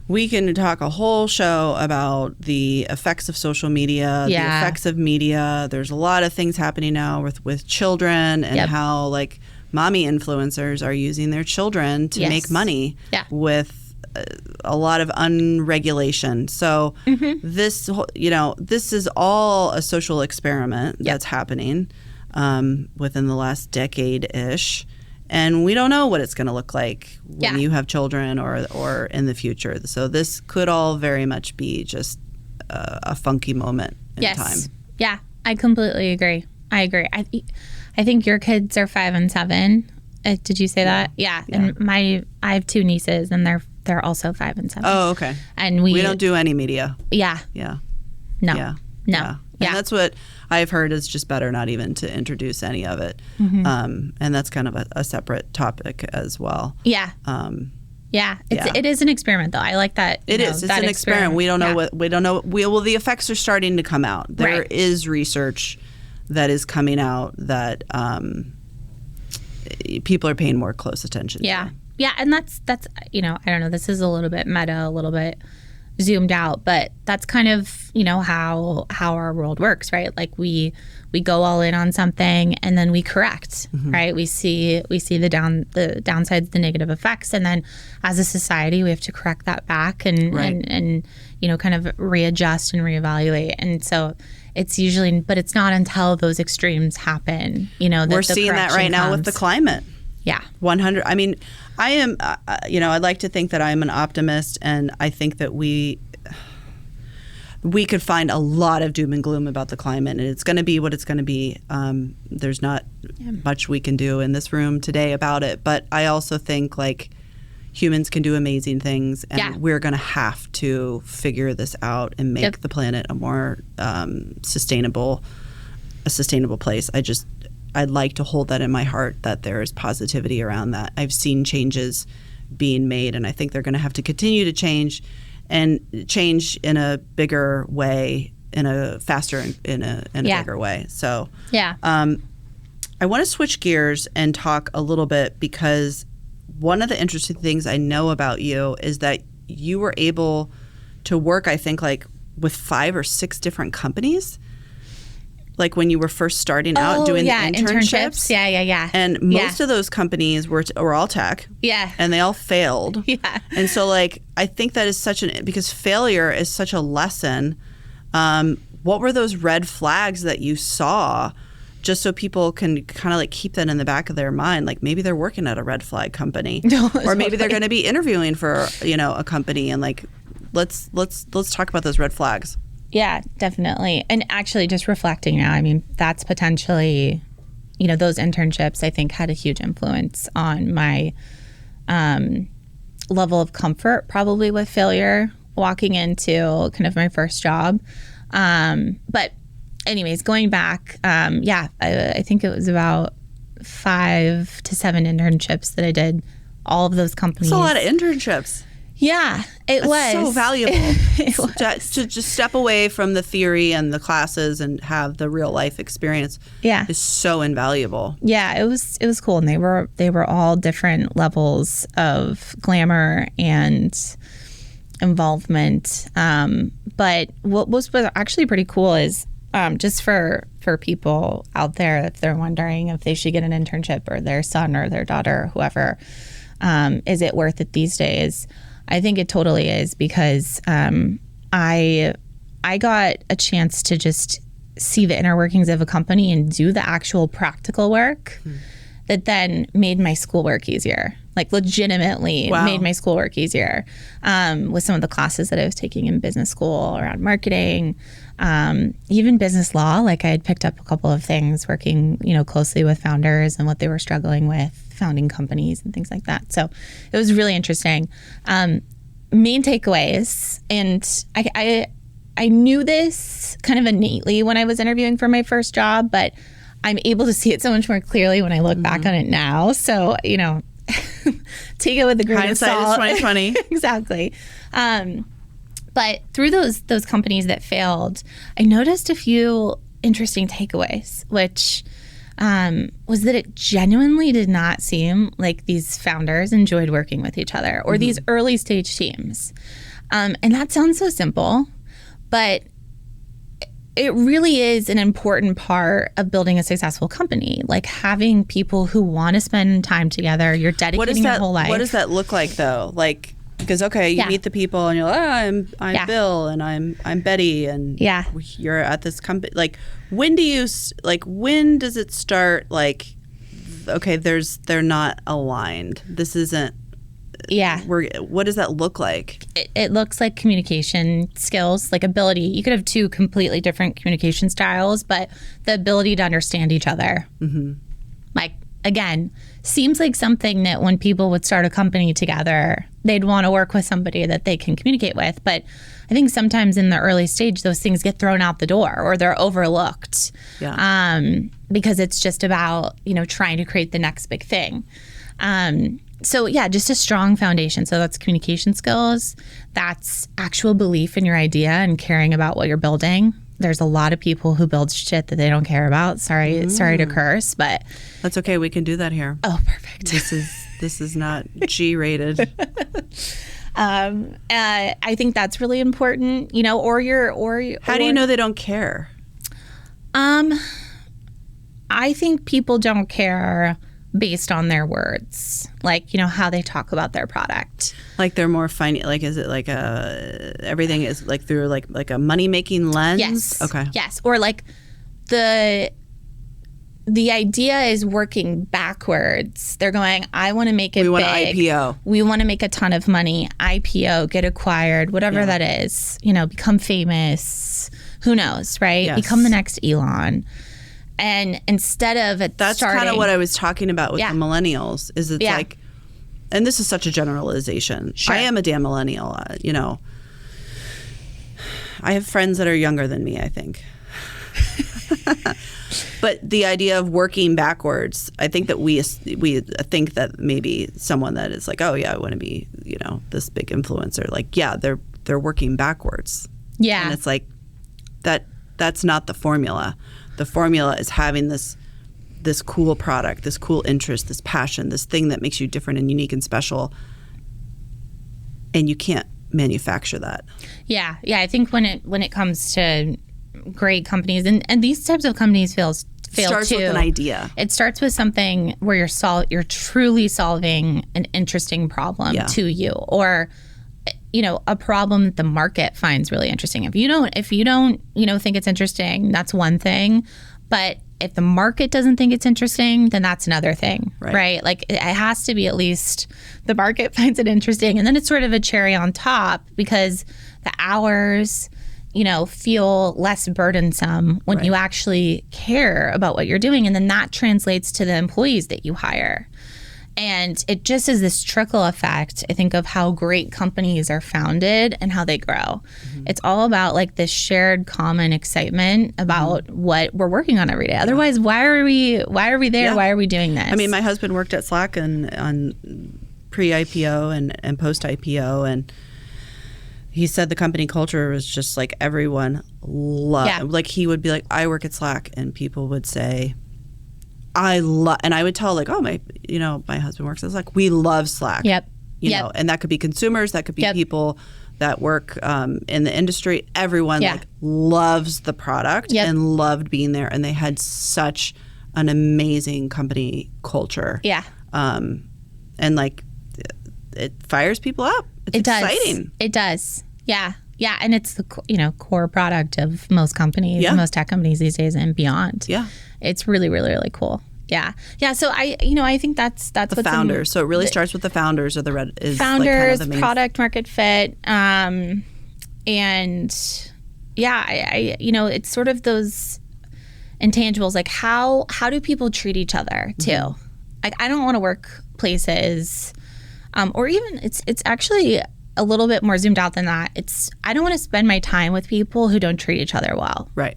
We can talk a whole show about the effects of social media, the effects of media. There's a lot of things happening now with children, and how like mommy influencers are using their children to make money with a lot of unregulation. So this, this is all a social experiment that's happening within the last decade-ish. And we don't know what it's going to look like when you have children or in the future. So this could all very much be just a funky moment in time. Yeah, I completely agree. I agree. I think your kids are 5 and 7. Did you say that? Yeah. And I have 2 nieces, and they're also 5 and 7. Oh, okay. And we don't do any media. Yeah. Yeah. No. Yeah. No. Yeah. Yeah. And that's what I've heard is just better not even to introduce any of it. And that's kind of a separate topic as well. Yeah. It is an experiment, though. I like that. It is. It's an experiment. We don't know the effects are starting to come out. There is research that is coming out that people are paying more close attention to. Yeah. And that's I don't know, this is a little bit meta, a little bit zoomed out, but that's kind of, how our world works, right? Like we go all in on something and then we correct, right? We see the downsides, the negative effects, and then as a society we have to correct that back and kind of readjust and reevaluate. And so it's usually, but it's not until those extremes happen, that we're seeing that right now with the climate. Yeah. 100. I mean, I am, I'd like to think that I'm an optimist, and I think that we could find a lot of doom and gloom about the climate, and it's going to be what it's going to be. There's not much we can do in this room today about it, but I also think like humans can do amazing things, and we're going to have to figure this out and make the planet a more sustainable place. I'd like to hold that in my heart, that there is positivity around that. I've seen changes being made, and I think they're going to have to continue to change, and change in a bigger way, in a faster, in a bigger way. So I want to switch gears and talk a little bit, because one of the interesting things I know about you is that you were able to work, I think, like with 5 or 6 different companies. Like when you were first starting out doing the internships. Yeah. And most of those companies were all tech. Yeah. And they all failed. Yeah. And so like, I think that is because failure is such a lesson. What were those red flags that you saw, just so people can kind of like keep that in the back of their mind? Like maybe they're working at a red flag company, or maybe they're going to be interviewing for, a company, and like, let's talk about those red flags. Yeah, definitely. And actually just reflecting now, I mean, that's potentially, those internships I think had a huge influence on my level of comfort probably with failure walking into kind of my first job. But anyways, going back, I think it was about 5 to 7 internships that I did. All of those companies. That's a lot of internships. Yeah, it was so valuable. To just step away from the theory and the classes and have the real life experience. Yeah, is so invaluable. Yeah, it was cool, and they were all different levels of glamour and involvement. But what was actually pretty cool is just for people out there, if they're wondering if they should get an internship, or their son or their daughter or whoever, is it worth it these days? I think it totally is, because I got a chance to just see the inner workings of a company and do the actual practical work that then made my schoolwork easier. Like legitimately made my schoolwork easier with some of the classes that I was taking in business school around marketing, even business law. Like I had picked up a couple of things working, closely with founders and what they were struggling with, founding companies and things like that. So it was really interesting. Main takeaways, and I knew this kind of innately when I was interviewing for my first job, but I'm able to see it so much more clearly when I look back on it now. So, take it with a grain of salt. Hindsight is 2020. Exactly. But through those companies that failed, I noticed a few interesting takeaways, which was that it genuinely did not seem like these founders enjoyed working with each other, or these early stage teams. And that sounds so simple, but it really is an important part of building a successful company, like having people who want to spend time together. You're dedicating your whole life. What does that look like, though? Like, Because you meet the people and you're like, I'm Bill and I'm Betty and you're at this company. Like, when does it start? Like, okay, they're not aligned. This isn't. Yeah. What does that look like? It looks like communication skills, like ability. You could have two completely different communication styles, but the ability to understand each other. Mm-hmm. Like, again, seems like something that when people would start a company together, they'd want to work with somebody that they can communicate with. But I think sometimes in the early stage, those things get thrown out the door or they're overlooked. Yeah. Because it's just about, trying to create the next big thing. So yeah, just a strong foundation. So that's communication skills. That's actual belief in your idea and caring about what you're building. There's a lot of people who build shit that they don't care about. Sorry to curse, but that's okay. We can do that here. Oh, perfect. This is not G-rated. I think that's really important. How do you know they don't care? I think people don't care based on their words, like, how they talk about their product. Like they're more like, is it like everything is like through like a money-making lens? Yes. Okay. Yes. Or like the idea is working backwards. They're going, I want to make it big. We want to IPO. We want to make a ton of money. IPO, get acquired, whatever that is, become famous. Who knows, right? Yes. Become the next Elon. And instead of that's kind of what I was talking about with the millennials. Is it's like, and this is such a generalization. Sure. I am a damn millennial. I have friends that are younger than me, I think. But the idea of working backwards, I think that we think that maybe someone that is like, oh yeah, I want to be this big influencer. Like, yeah, they're working backwards. Yeah, and it's like that's not the formula. The formula is having this cool product, this cool interest, this passion, this thing that makes you different and unique and special. And you can't manufacture that. Yeah. Yeah. I think when it comes to great companies and these types of companies fail starts too. With an idea. It starts with something where you're truly solving an interesting problem to you, or a problem that the market finds really interesting. If you don't think it's interesting, that's one thing. But if the market doesn't think it's interesting, then that's another thing, right? Like, it has to be at least the market finds it interesting, and then it's sort of a cherry on top because the hours, feel less burdensome when you actually care about what you're doing, and then that translates to the employees that you hire. And it just is this trickle effect, I think, of how great companies are founded and how they grow. Mm-hmm. It's all about like this shared common excitement about what we're working on every day. Otherwise, why are we there? Yeah. Why are we doing this? I mean, my husband worked at Slack on pre-IPO and post-IPO, and he said the company culture was just like everyone loved. Like, he would be like, I work at Slack, and people would say, and I would tell like, oh, my husband works at Slack. We love Slack. Yep. You know, and that could be consumers, that could be people that work in the industry. Everyone like loves the product and loved being there, and they had such an amazing company culture. Yeah. And like it fires people up. It's exciting. It does. Yeah. Yeah, and it's the core product of most companies, most tech companies these days and beyond. Yeah, it's really, really, really cool. Yeah, yeah. So I think that's the founders. So it really starts with the founders or founders, like kind of the main product market fit, and it's sort of those intangibles, like how do people treat each other too? Mm-hmm. Like, I don't want to work places, or even it's actually a little bit more zoomed out than that. I don't want to spend my time with people who don't treat each other well. Right.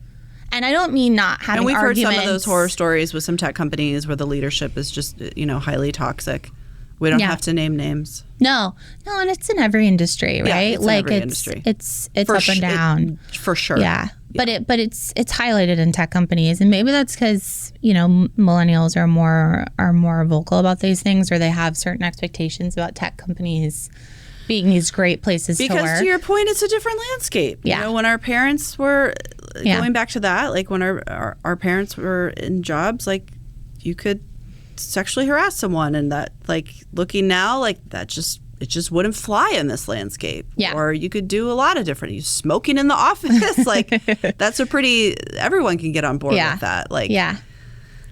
And I don't mean not having arguments. And we've heard some of those horror stories with some tech companies where the leadership is just, highly toxic. We don't have to name names. No, and it's in every industry, right? Yeah, it's in every industry. It's up and down. For sure. Yeah. But it's highlighted in tech companies, and maybe that's because millennials are more vocal about these things, or they have certain expectations about tech companies being these great places to work. Because to your point, it's a different landscape. Yeah. When our parents were going back to that, like when our parents were in jobs, like you could sexually harass someone, and that, like, looking now, like that just it just wouldn't fly in this landscape. Yeah. Or you could do a lot of different, smoking in the office. Like that's everyone can get on board with that. Like, yeah.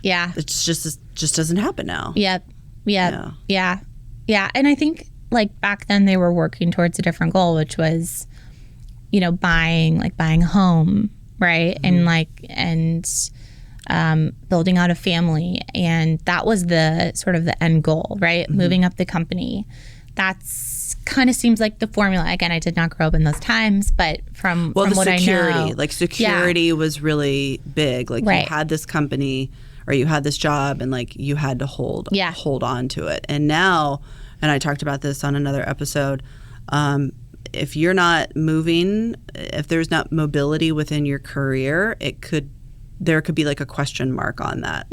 It just doesn't happen now. Yeah. And I think like back then they were working towards a different goal, which was, buying a home, right? And building out a family. And that was the sort of the end goal, right? Mm-hmm. Moving up the company. That's kind of seems like the formula. Again, I did not grow up in those times, but from what security, I know. like security was really big. Like you had this company or you had this job and like you had to hold on to it. And now, and I talked about this on another episode, if you're not moving, if there's not mobility within your career, there could be like a question mark on that.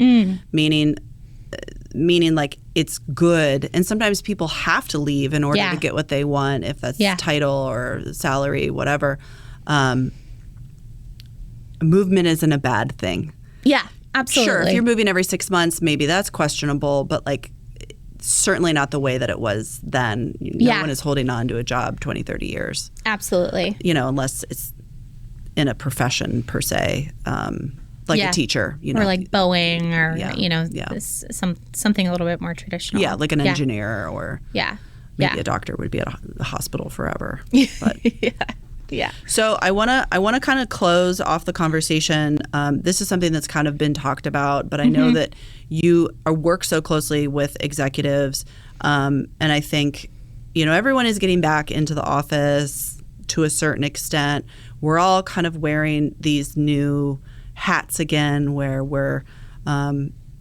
Meaning like it's good. And sometimes people have to leave in order to get what they want, if that's title or salary, whatever. Movement isn't a bad thing. Yeah, absolutely. Sure, if you're moving every 6 months, maybe that's questionable, but like certainly not the way that it was then. No one is holding on to a job 20, 30 years. Absolutely. Unless it's in a profession per se. Like a teacher, or like Boeing, or something a little bit more traditional. Yeah, like an engineer, or maybe a doctor would be at a hospital forever. But yeah. So I wanna kind of close off the conversation. This is something that's kind of been talked about, but I know that you work so closely with executives, and I think everyone is getting back into the office to a certain extent. We're all kind of wearing these new hats again, where we're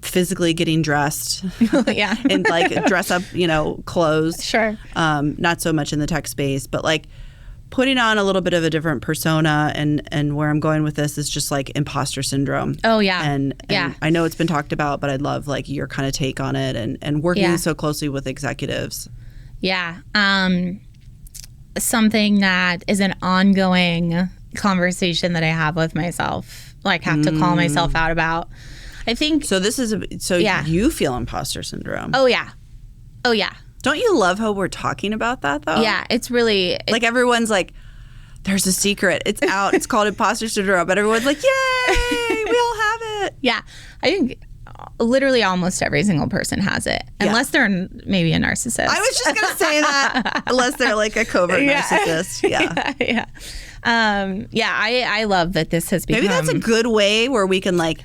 physically getting dressed and like dress up clothes. Sure. Not so much in the tech space, but like putting on a little bit of a different persona. And where I'm going with this is just like imposter syndrome. Oh yeah. And I know it's been talked about, but I'd love like your kind of take on it, and working so closely with executives. Yeah. Something that is an ongoing conversation that I have with myself, like have to call myself out about. I think so. You feel imposter syndrome. Oh yeah. Don't you love how we're talking about that though? Yeah, it's really like everyone's like, there's a secret. It's out. It's called imposter syndrome, but everyone's like, yay, we all have it. Yeah, I think literally almost every single person has it, unless they're maybe a narcissist. I was just gonna say that, unless they're like a covert narcissist. Yeah. I love that this has become. Maybe that's a good way where we can like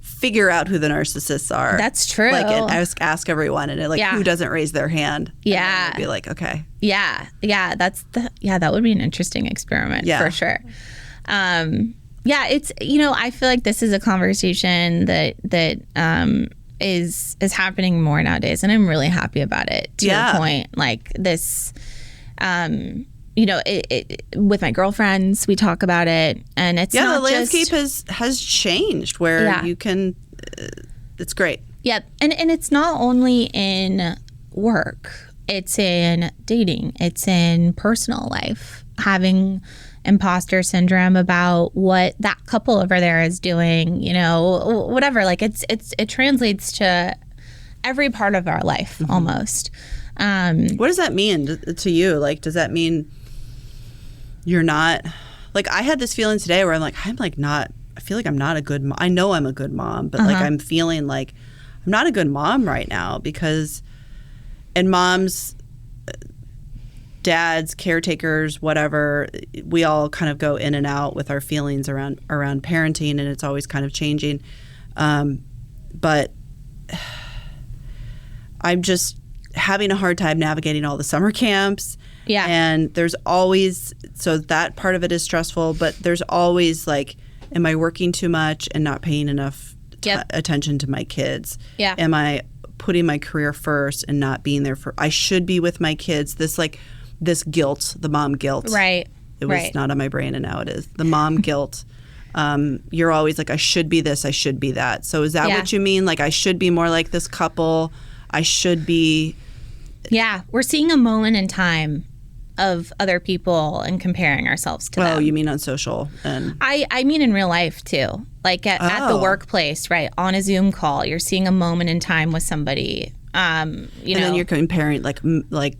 figure out who the narcissists are. That's true. Like, and ask everyone, and who doesn't raise their hand. Yeah. And be like, okay. Yeah. That would be an interesting experiment for sure. It's I feel like this is a conversation that is happening more nowadays, and I'm really happy about it. To your point, like this. With my girlfriends, we talk about it, and it's not the landscape has changed where you can. It's great. Yeah, and it's not only in work; it's in dating, it's in personal life. Having imposter syndrome about what that couple over there is doing, whatever. Like it translates to every part of our life almost. What does that mean to you? Like, does that mean you're not, like, I had this feeling today where I'm like not, I feel like I'm not a good mom. I know I'm a good mom, but like I'm feeling like I'm not a good mom right now and moms, dads, caretakers, whatever, we all kind of go in and out with our feelings around parenting, and it's always kind of changing. But I'm just having a hard time navigating all the summer camps. Yeah. And there's always, so that part of it is stressful, but there's always like, am I working too much and not paying enough attention to my kids? Yeah. Am I putting my career first and not being there I should be with my kids? This guilt, the mom guilt. Right. It was not on my brain, and now it is. The mom guilt. You're always like, I should be this, I should be that. So is that what you mean? Like, I should be more like this couple. I should be. Yeah. We're seeing a moment in time of other people and comparing ourselves to them. Oh, you mean on social? And I mean in real life too. Like at the workplace, right? On a Zoom call, you're seeing a moment in time with somebody And then you're comparing like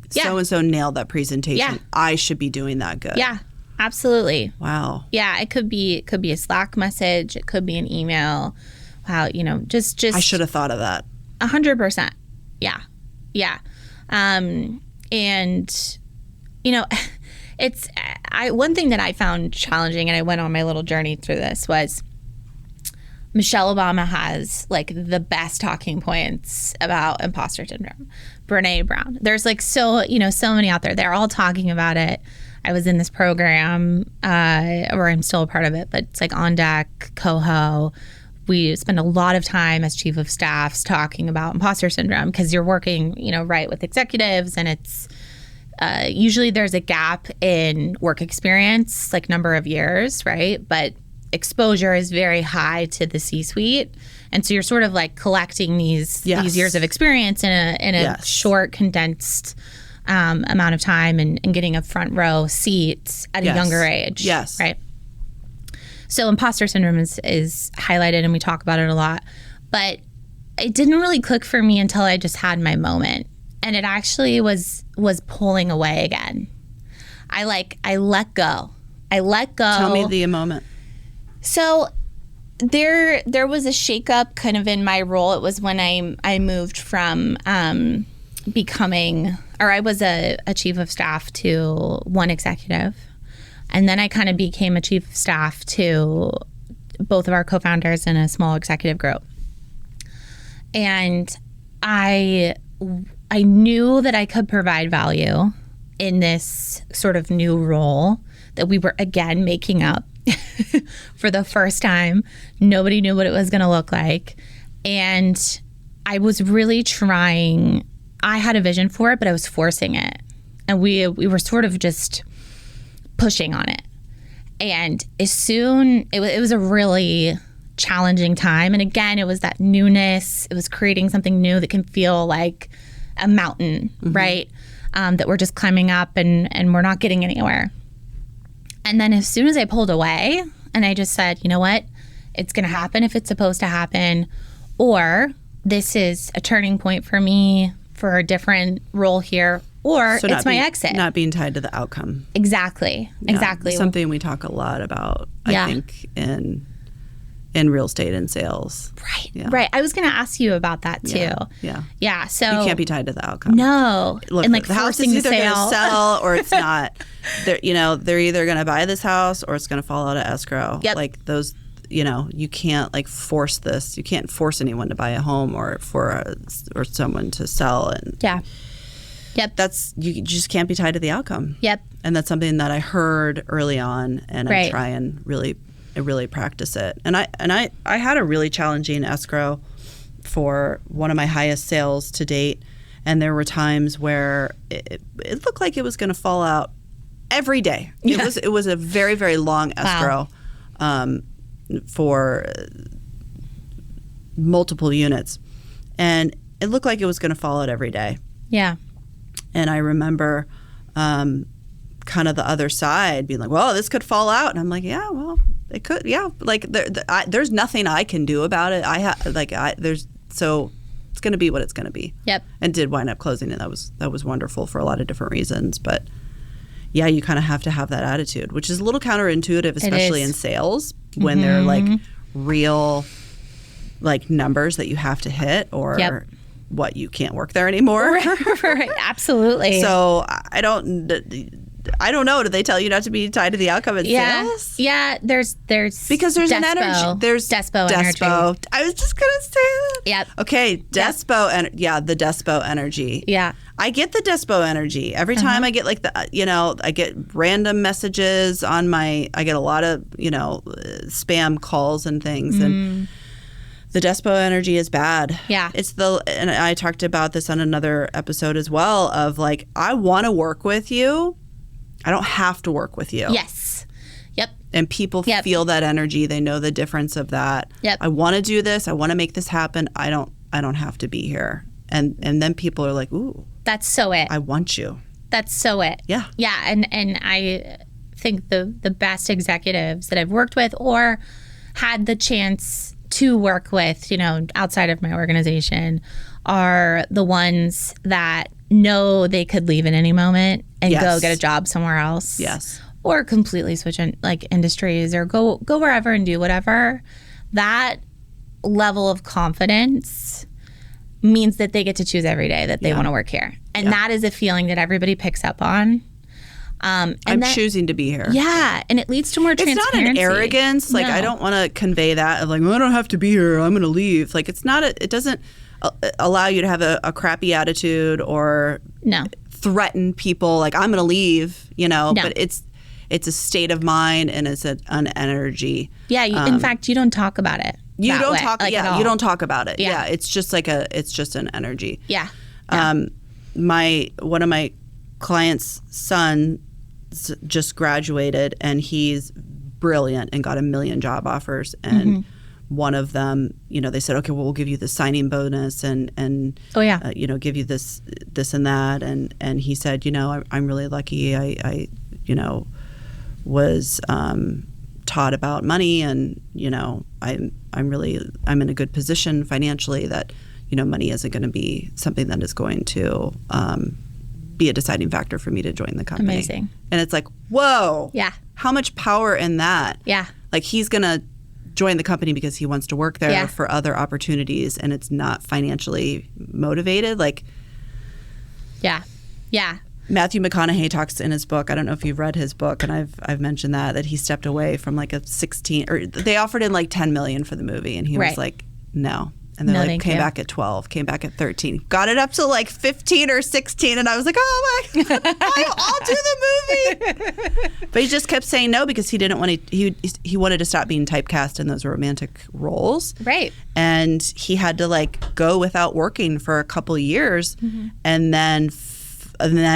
so-and-so nailed that presentation. Yeah. I should be doing that good. Yeah, absolutely. Wow. Yeah, it could be a Slack message. It could be an email. Wow, just. I should have thought of that. 100%. Yeah. Yeah. And, it's one thing that I found challenging, and I went on my little journey through this, was Michelle Obama has like the best talking points about imposter syndrome. Brene Brown. There's like so many out there. They're all talking about it. I was in this program, or I'm still a part of it, but it's like On Deck, Coho. We spend a lot of time as chief of staffs talking about imposter syndrome because you're working, right, with executives, and it's usually there's a gap in work experience, like number of years, right? But exposure is very high to the C-suite, and so you're sort of like collecting these years of experience in a short, condensed amount of time, and getting a front row seat at a younger age. Yes, right. So imposter syndrome is highlighted, and we talk about it a lot, but it didn't really click for me until I just had my moment, and it actually was pulling away again. I let go. Tell me the moment. So there was a shakeup kind of in my role. It was when I moved from I was a chief of staff to one executive. And then I kind of became a chief of staff to both of our co-founders in a small executive group. And I knew that I could provide value in this sort of new role that we were, again, making up for the first time. Nobody knew what it was going to look like. And I was really trying. I had a vision for it, but I was forcing it. And we were sort of just pushing on it. And it was a really challenging time. And again, it was that newness. It was creating something new that can feel like a mountain, right? That we're just climbing up and we're not getting anywhere. And then as soon as I pulled away and I just said, you know what, it's going to happen if it's supposed to happen, or this is a turning point for me for a different role here, or so it's my exit. Not being tied to the outcome. Exactly. Yeah, exactly. Something we talk a lot about, I think, in real estate and sales. Right. Yeah. Right. I was going to ask you about that too. Yeah. Yeah. So you can't be tied to the outcome. No. Look, and like the house is either going to sell or it's not. They're either going to buy this house or it's going to fall out of escrow. Yep. Like those, you can't like force this. You can't force anyone to buy a home or or someone to sell. And yeah. Yep. You just can't be tied to the outcome. Yep. And that's something that I heard early on, and right. I try and really practice it. And I had a really challenging escrow for one of my highest sales to date, and there were times where it looked like it was going to fall out every day. Yeah. It was a very, very long escrow for multiple units, and it looked like it was going to fall out every day. Yeah. And I remember kind of the other side being like, well, this could fall out. And I'm like, yeah, well, it could. Yeah. Like there's nothing I can do about it. So it's going to be what it's going to be. Yep. And did wind up closing it. That was wonderful for a lot of different reasons. But yeah, you kind of have to have that attitude, which is a little counterintuitive, especially in sales when they're like real like numbers that you have to hit, or what, you can't work there anymore. Right. Absolutely. So I don't know. Do they tell you not to be tied to the outcome in sales? Yeah. There's because there's Despo. an energy. There's Despo energy. I was just gonna say that. Yep. Okay. Despo. The Despo energy. Yeah. I get the Despo energy every time. I get like I get random messages on I get a lot of spam calls and things and. The Despo energy is bad. Yeah. And I talked about this on another episode as well, of like, I want to work with you. I don't have to work with you. Yes. Yep. And people feel that energy. They know the difference of that. Yep. I want to do this. I want to make this happen. I don't have to be here. And then people are like, ooh. That's so it. I want you. That's so it. Yeah. Yeah. And I think the best executives that I've worked with or had the chance to work with, outside of my organization are the ones that know they could leave at any moment and go get a job somewhere else. Yes. Or completely switch in industries or go wherever and do whatever. That level of confidence means that they get to choose every day that they want to work here. And that is a feeling that everybody picks up on. I'm choosing to be here. Yeah. And it leads to more transparency. It's not an arrogance. Like, I don't want to convey that of like, well, I don't have to be here. I'm going to leave. Like, it's not, it doesn't allow you to have a crappy attitude or threaten people. Like, I'm going to leave, but it's a state of mind and it's an energy. Yeah. In fact, you don't talk about it. You don't talk. You don't talk about it. Yeah. It's just it's just an energy. Yeah. One of my clients' son just graduated and he's brilliant and got 1 million job offers and one of them, they said, okay, well, we'll give you the signing bonus and give you this and that, and he said, I'm really lucky. I was taught about money and I'm in a good position financially that money isn't going to be something that is going to be a deciding factor for me to join the company. Amazing. And it's like, whoa. Yeah. How much power in that? Yeah. Like, he's going to join the company because he wants to work there for other opportunities and it's not financially motivated. Like, yeah. Matthew McConaughey talks in his book. I don't know if you've read his book, and I've mentioned that he stepped away from like a 16, or they offered him like 10 million for the movie, and he was like, no. And they came back at 12, came back at 13, got it up to like 15 or 16, and I was like, oh my God, I'll do the movie. But he just kept saying no because he didn't want to. He wanted to stop being typecast in those romantic roles, right? And he had to like go without working for a couple of years, and then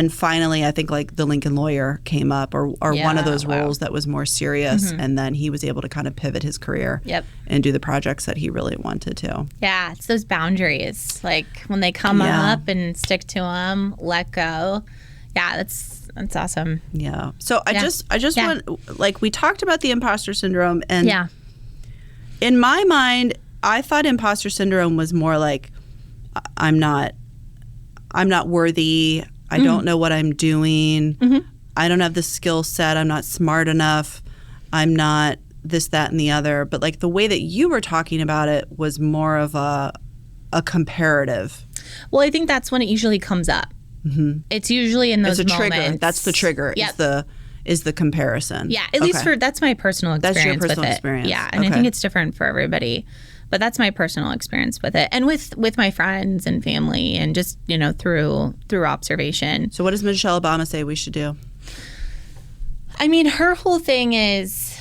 finally, I think like The Lincoln Lawyer came up, or one of those roles that was more serious, and then he was able to kind of pivot his career and do the projects that he really wanted to. Yeah, it's those boundaries. Like when they come up and stick to them, let go. Yeah, that's awesome. Yeah. So I just want, like, we talked about the imposter syndrome, and in my mind, I thought imposter syndrome was more like I'm not worthy. I don't know what I'm doing. I don't have the skill set. I'm not smart enough. I'm not this, that, and the other. But like the way that you were talking about it was more of a comparative. Well, I think that's when it usually comes up. It's usually in those moments. Trigger. That's the trigger. Yep. Is the comparison. Yeah, at least that's my personal experience. That's your personal experience. Yeah, and I think it's different for everybody. But that's my personal experience with it, and with my friends and family, and just through observation. So what does Michelle Obama say we should do? I mean, her whole thing is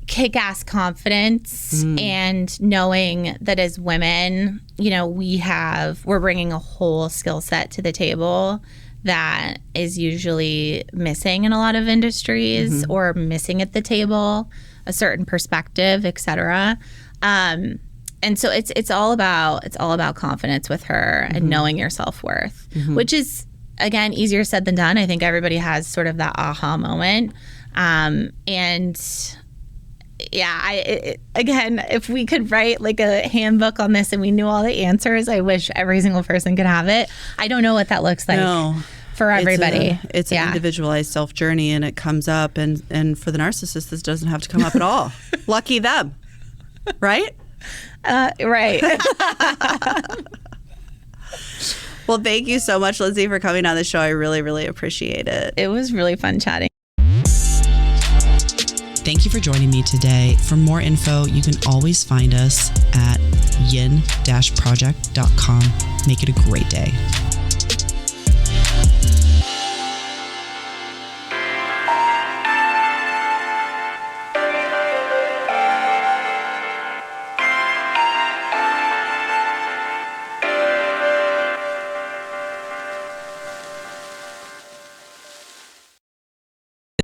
kick-ass confidence and knowing that as women, we're bringing a whole skill set to the table that is usually missing in a lot of industries or missing at the table, a certain perspective, et cetera. And so it's all about confidence with her and knowing your self-worth, which is, again, easier said than done. I think everybody has sort of that aha moment. Again, if we could write like a handbook on this and we knew all the answers, I wish every single person could have it. I don't know what that looks like for everybody. It's an individualized self journey, and it comes up, and for the narcissist, this doesn't have to come up at all. Lucky them, right? Right. Well, thank you so much, Lindsay, for coming on the show. I really, really appreciate it. It was really fun chatting. Thank you for joining me today. For more info, you can always find us at yin-project.com. Make it a great day.